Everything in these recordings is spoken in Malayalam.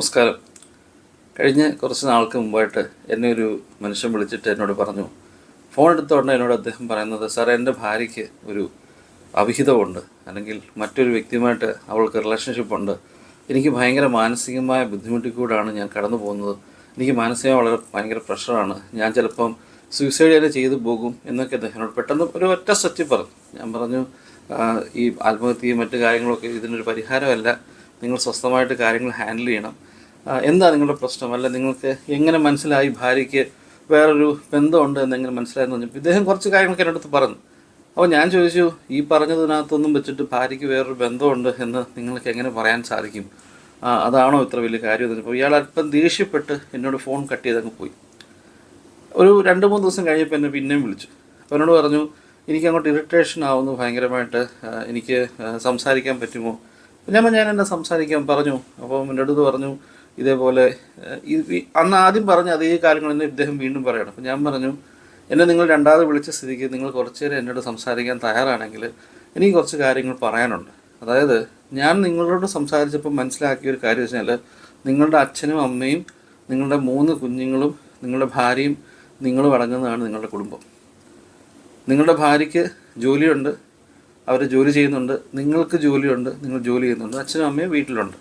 നമസ്കാരം. കഴിഞ്ഞ കുറച്ച് നാൾക്ക് മുമ്പായിട്ട് എന്നെ ഒരു മനുഷ്യൻ വിളിച്ചിട്ട് എന്നോട് പറഞ്ഞു, ഫോൺ എടുത്തോണ്ട് എന്നോട് അദ്ദേഹം പറയുന്നത്, സാറേ എൻ്റെ ഭാര്യയ്ക്ക് ഒരു അവിഹിതമുണ്ട്, അല്ലെങ്കിൽ മറ്റൊരു വ്യക്തിയുമായിട്ട് അവൾക്ക് റിലേഷൻഷിപ്പുണ്ട്. എനിക്ക് ഭയങ്കര മാനസികമായ ബുദ്ധിമുട്ടിൽ കൂടാണ് ഞാൻ കടന്നു പോകുന്നത്. എനിക്ക് മാനസികമായി ഭയങ്കര പ്രഷറാണ്. ഞാൻ ചിലപ്പം സൂയിസൈഡ് തന്നെ ചെയ്തു പോകും എന്നൊക്കെ അദ്ദേഹത്തിനോട് പെട്ടെന്ന് ഒരു ഒറ്റ സെറ്റ് പറഞ്ഞു. ഞാൻ പറഞ്ഞു, ഈ ആത്മഹത്യയും മറ്റു കാര്യങ്ങളൊക്കെ ഇതിനൊരു പരിഹാരമല്ല. നിങ്ങൾ സ്വസ്ഥമായിട്ട് കാര്യങ്ങൾ ഹാൻഡിൽ ചെയ്യണം. എന്താ നിങ്ങളുടെ പ്രശ്നം? അല്ല, നിങ്ങൾക്ക് എങ്ങനെ മനസ്സിലായി ഭാര്യയ്ക്ക് വേറൊരു ബന്ധമുണ്ട് എന്നെങ്ങനെ മനസ്സിലായെന്ന് പറഞ്ഞപ്പോൾ ഇദ്ദേഹം കുറച്ച് കാര്യങ്ങളൊക്കെ എൻ്റെ അടുത്ത് പറഞ്ഞു. അപ്പോൾ ഞാൻ ചോദിച്ചു, ഈ പറഞ്ഞതിനകത്തൊന്നും വെച്ചിട്ട് ഭാര്യയ്ക്ക് വേറൊരു ബന്ധമുണ്ട് എന്ന് നിങ്ങൾക്ക് എങ്ങനെ പറയാൻ സാധിക്കും? അതാണോ ഇത്ര വലിയ കാര്യം എന്ന് പറഞ്ഞപ്പോൾ ഇയാൾ അല്പം ദേഷ്യപ്പെട്ട് എന്നോട് ഫോൺ കട്ട് ചെയ്തങ്ങ് പോയി. ഒരു 2-3 ദിവസം കഴിഞ്ഞപ്പോൾ എന്നെ പിന്നെയും വിളിച്ചു. അപ്പോൾ എന്നോട് പറഞ്ഞു, എനിക്കങ്ങോട്ട് ഇറിറ്റേഷൻ ആവുന്നു ഭയങ്കരമായിട്ട്, എനിക്ക് സംസാരിക്കാൻ പറ്റുമോ? ഞാൻ എന്നെ സംസാരിക്കാൻ പറഞ്ഞു. അപ്പോൾ എൻ്റെ അടുത്ത് പറഞ്ഞു, ഇതേപോലെ അന്ന് ആദ്യം പറഞ്ഞ അതേ കാര്യങ്ങൾ തന്നെ ഇദ്ദേഹം വീണ്ടും പറയണം. അപ്പോൾ ഞാൻ പറഞ്ഞു, എന്നെ നിങ്ങൾ രണ്ടാമത് വിളിച്ച സ്ഥിതിക്ക് നിങ്ങൾ കുറച്ച് നേരം എന്നോട് സംസാരിക്കാൻ തയ്യാറാണെങ്കിൽ എനിക്ക് കുറച്ച് കാര്യങ്ങൾ പറയാനുണ്ട്. അതായത്, ഞാൻ നിങ്ങളോട് സംസാരിച്ചപ്പോൾ മനസ്സിലാക്കിയ ഒരു കാര്യം വെച്ചാൽ, നിങ്ങളുടെ അച്ഛനും അമ്മയും നിങ്ങളുടെ 3 കുഞ്ഞുങ്ങളും നിങ്ങളുടെ ഭാര്യയും നിങ്ങളും അടങ്ങുന്നതാണ് നിങ്ങളുടെ കുടുംബം. നിങ്ങളുടെ ഭാര്യയ്ക്ക് ജോലിയുണ്ട്, അവർ ജോലി ചെയ്യുന്നുണ്ട്. നിങ്ങൾക്ക് ജോലിയുണ്ട്, നിങ്ങൾ ജോലി ചെയ്യുന്നുണ്ട്. അച്ഛനും അമ്മയും വീട്ടിലുണ്ട്.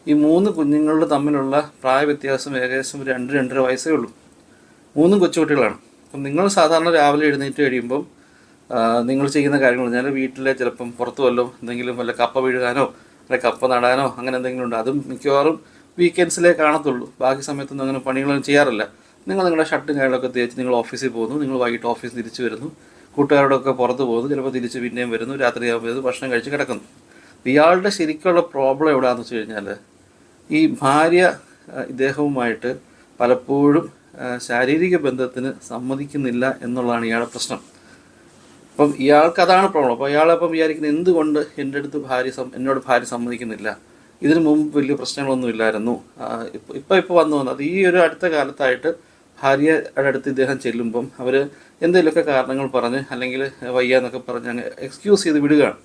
ഈ 3 കുഞ്ഞുങ്ങളുടെ തമ്മിലുള്ള പ്രായ വ്യത്യാസം ഏകദേശം 2-2.5 വയസ്സേ ഉള്ളൂ. 3 കൊച്ചുകുട്ടികളാണ്. അപ്പം നിങ്ങൾ സാധാരണ രാവിലെ എഴുന്നേറ്റ് കഴിയുമ്പം നിങ്ങൾ ചെയ്യുന്ന കാര്യങ്ങൾ ഞാൻ വീട്ടിലെ ചിലപ്പം പുറത്തു എന്തെങ്കിലും വല്ല കപ്പ വീഴുകാനോ അല്ലെങ്കിൽ കപ്പ നടാനോ അങ്ങനെ എന്തെങ്കിലും ഉണ്ട്. അതും മിക്കവാറും വീക്കെൻഡ്സിലേ കാണത്തുള്ളൂ. ബാക്കി സമയത്തൊന്നും അങ്ങനെ പണികളൊന്നും ചെയ്യാറില്ല. നിങ്ങളുടെ ഷർട്ടും കാര്യങ്ങളൊക്കെ തേച്ച് നിങ്ങൾ ഓഫീസിൽ പോകുന്നു. നിങ്ങൾ വൈകിട്ട് ഓഫീസിൽ തിരിച്ചു വരുന്നു. കൂട്ടുകാരോടൊക്കെ പുറത്ത് പോകുന്നു. ചിലപ്പോൾ തിരിച്ച് പിന്നെയും വരുന്നു. രാത്രിയാകുമ്പോൾ ഭക്ഷണം കഴിച്ച് കിടക്കുന്നു. ഇയാളുടെ ശരിക്കുള്ള പ്രോബ്ലം എവിടെയാണെന്ന് വെച്ച് കഴിഞ്ഞാൽ, ഈ ഭാര്യ ഇദ്ദേഹവുമായിട്ട് പലപ്പോഴും ശാരീരിക ബന്ധത്തിന് സമ്മതിക്കുന്നില്ല എന്നുള്ളതാണ് ഇയാളുടെ പ്രശ്നം. അപ്പം ഇയാൾക്ക് അതാണ് പ്രോബ്ലം. അപ്പോൾ ഇയാളപ്പം വിചാരിക്കുന്നത്, എന്തുകൊണ്ട് എൻ്റെ അടുത്ത് എന്നോട് ഭാര്യ സമ്മതിക്കുന്നില്ല? ഇതിനു മുമ്പ് വലിയ പ്രശ്നങ്ങളൊന്നും ഇല്ലായിരുന്നു. ഇപ്പോൾ വന്നു അത് ഈ ഒരു അടുത്ത കാലത്തായിട്ട് ഭാര്യയുടെ അടുത്ത് ഇദ്ദേഹം ചെല്ലുമ്പം അവർ എന്തെങ്കിലുമൊക്കെ കാരണങ്ങൾ പറഞ്ഞ് അല്ലെങ്കിൽ വയ്യ എന്നൊക്കെ പറഞ്ഞ് അങ്ങ് എക്സ്ക്യൂസ് ചെയ്ത് വിടുകയാണ്.